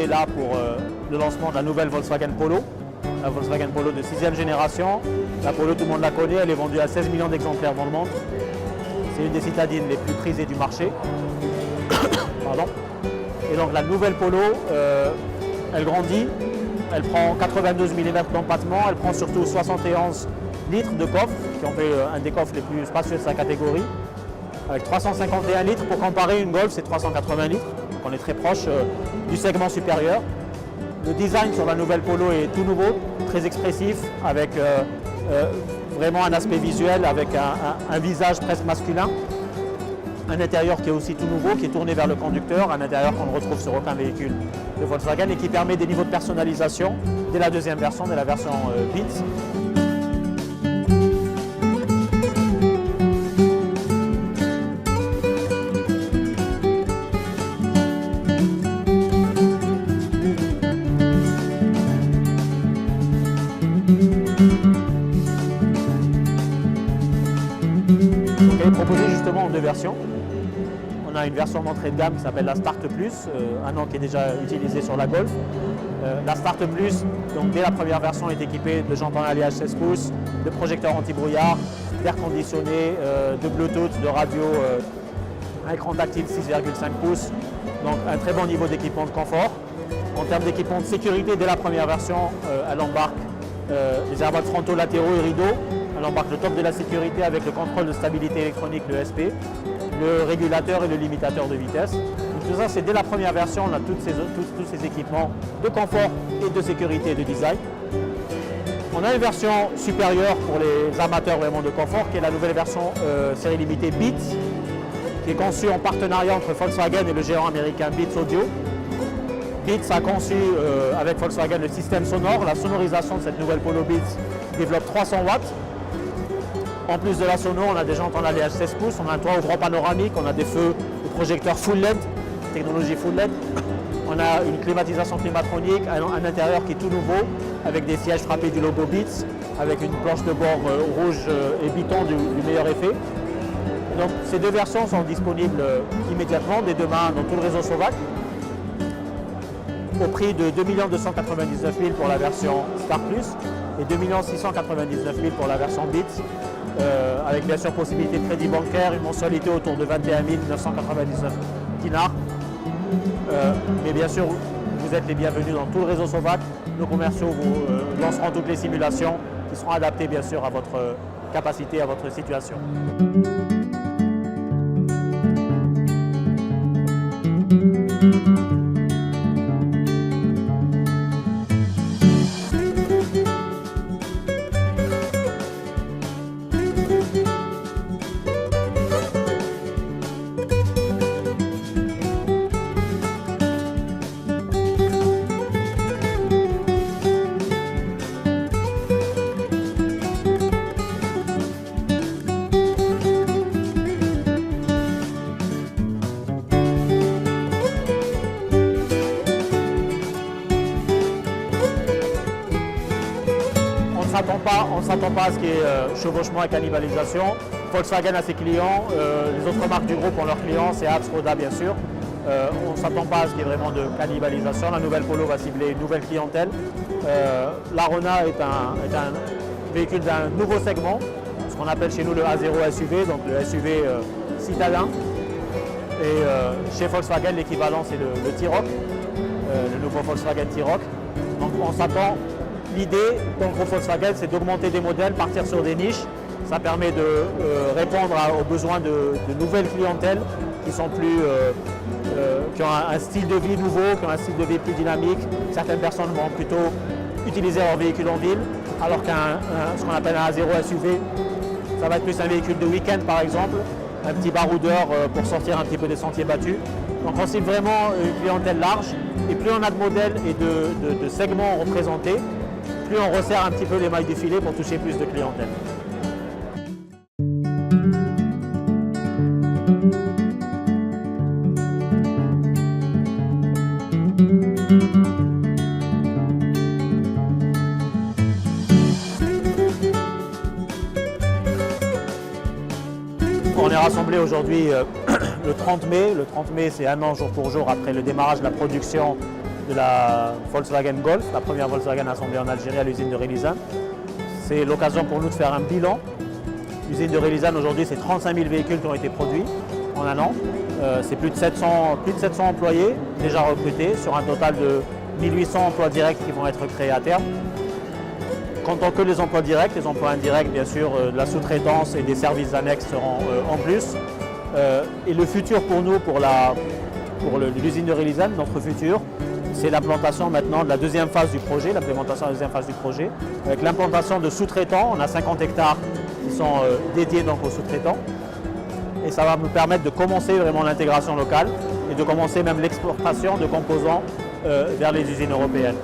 est là pour le lancement de la nouvelle Volkswagen Polo, la Volkswagen Polo de 6e génération. La Polo, tout le monde la connaît, elle est vendue à 16 millions d'exemplaires dans le monde. C'est une des citadines les plus prisées du marché. Pardon. Et donc la nouvelle Polo, elle grandit, elle prend 92 mm d'empattement, elle prend surtout 71 litres de coffre, qui en fait un des coffres les plus spacieux de sa catégorie, avec 351 litres. Pour comparer, une Golf, c'est 380 litres, donc on est très proche du segment supérieur. Le design sur la nouvelle Polo est tout nouveau, très expressif, avec vraiment un aspect visuel, avec un visage presque masculin. Un intérieur qui est aussi tout nouveau, qui est tourné vers le conducteur, un intérieur qu'on ne retrouve sur aucun véhicule de Volkswagen et qui permet des niveaux de personnalisation dès la deuxième version, dès la version Beats. Elle est proposée justement en deux versions. On a une version d'entrée de gamme qui s'appelle la Start Plus, un nom qui est déjà utilisé sur la Golf. La Start Plus, donc dès la première version, est équipée de jantes en alliage 16 pouces, de projecteurs anti-brouillard, d'air conditionné, de Bluetooth, de radio, un écran tactile 6,5 pouces, donc un très bon niveau d'équipement de confort. En termes d'équipement de sécurité, dès la première version, elle embarque les airbags frontaux, latéraux et rideaux. Elle embarque le top de la sécurité avec le contrôle de stabilité électronique, le SP, le régulateur et le limitateur de vitesse. Donc tout ça, c'est dès la première version, on a tous ces équipements de confort et de sécurité et de design. On a une version supérieure pour les amateurs vraiment de confort, qui est la nouvelle version série limitée Beats, qui est conçue en partenariat entre Volkswagen et le géant américain Beats Audio. Beats a conçu avec Volkswagen le système sonore. La sonorisation de cette nouvelle Polo Beats développe 300 watts. En plus de la sono, on a des jantes en alliage 16 pouces, on a un toit ouvrant panoramique, on a des feux de projecteurs full LED, technologie full LED. On a une climatisation climatronique, un intérieur qui est tout nouveau, avec des sièges frappés du logo Beats, avec une planche de bord rouge et biton du meilleur effet. Donc ces deux versions sont disponibles immédiatement, dès demain, dans tout le réseau slovaque, au prix de 2 299 000 pour la version Star Plus et 2 699 000 pour la version Beats. Avec bien sûr possibilité de crédit bancaire, une mensualité autour de 21 999 dinars. Mais bien sûr, vous êtes les bienvenus dans tout le réseau slovaque. Nos commerciaux vous lanceront toutes les simulations qui seront adaptées bien sûr à votre capacité, à votre situation. On ne s'attend pas à ce qu'il y ait chevauchement et cannibalisation. Volkswagen a ses clients, les autres marques du groupe ont leurs clients, c'est Seat, Skoda bien sûr. On ne s'attend pas à ce qu'il y ait vraiment de cannibalisation. La nouvelle Polo va cibler une nouvelle clientèle. L'Arona est un véhicule d'un nouveau segment, ce qu'on appelle chez nous le A0 SUV, donc le SUV citadin. Et chez Volkswagen, l'équivalent c'est le T-Roc, le nouveau Volkswagen T-Roc. Donc on s'attend. L'idée dans le groupe Volkswagen, c'est d'augmenter des modèles, partir sur des niches. Ça permet de répondre aux besoins de nouvelles clientèles qui ont un style de vie nouveau, qui ont un style de vie plus dynamique. Certaines personnes vont plutôt utiliser leur véhicule en ville, alors ce qu'on appelle un A0 SUV, ça va être plus un véhicule de week-end par exemple, un petit baroudeur pour sortir un petit peu des sentiers battus. Donc on cible vraiment une clientèle large, et plus on a de modèles et de segments représentés, plus on resserre un petit peu les mailles du filet pour toucher plus de clientèle. On est rassemblés aujourd'hui le 30 mai. Le 30 mai, c'est un an jour pour jour après le démarrage de la production de la Volkswagen Golf, la première Volkswagen assemblée en Algérie à l'usine de Relizane. C'est l'occasion pour nous de faire un bilan. L'usine de Relizane aujourd'hui, c'est 35 000 véhicules qui ont été produits en un an. C'est plus de 700 employés déjà recrutés sur un total de 1800 emplois directs qui vont être créés à terme. Comptant que les emplois directs, les emplois indirects, bien sûr, de la sous-traitance et des services annexes seront en plus. Et le futur pour nous, pour l'usine de Relizane, notre futur, c'est l'implantation maintenant de la deuxième phase du projet, l'implémentation de la deuxième phase du projet, avec l'implantation de sous-traitants. On a 50 hectares qui sont dédiés donc aux sous-traitants. Et ça va nous permettre de commencer vraiment l'intégration locale et de commencer même l'exportation de composants vers les usines européennes.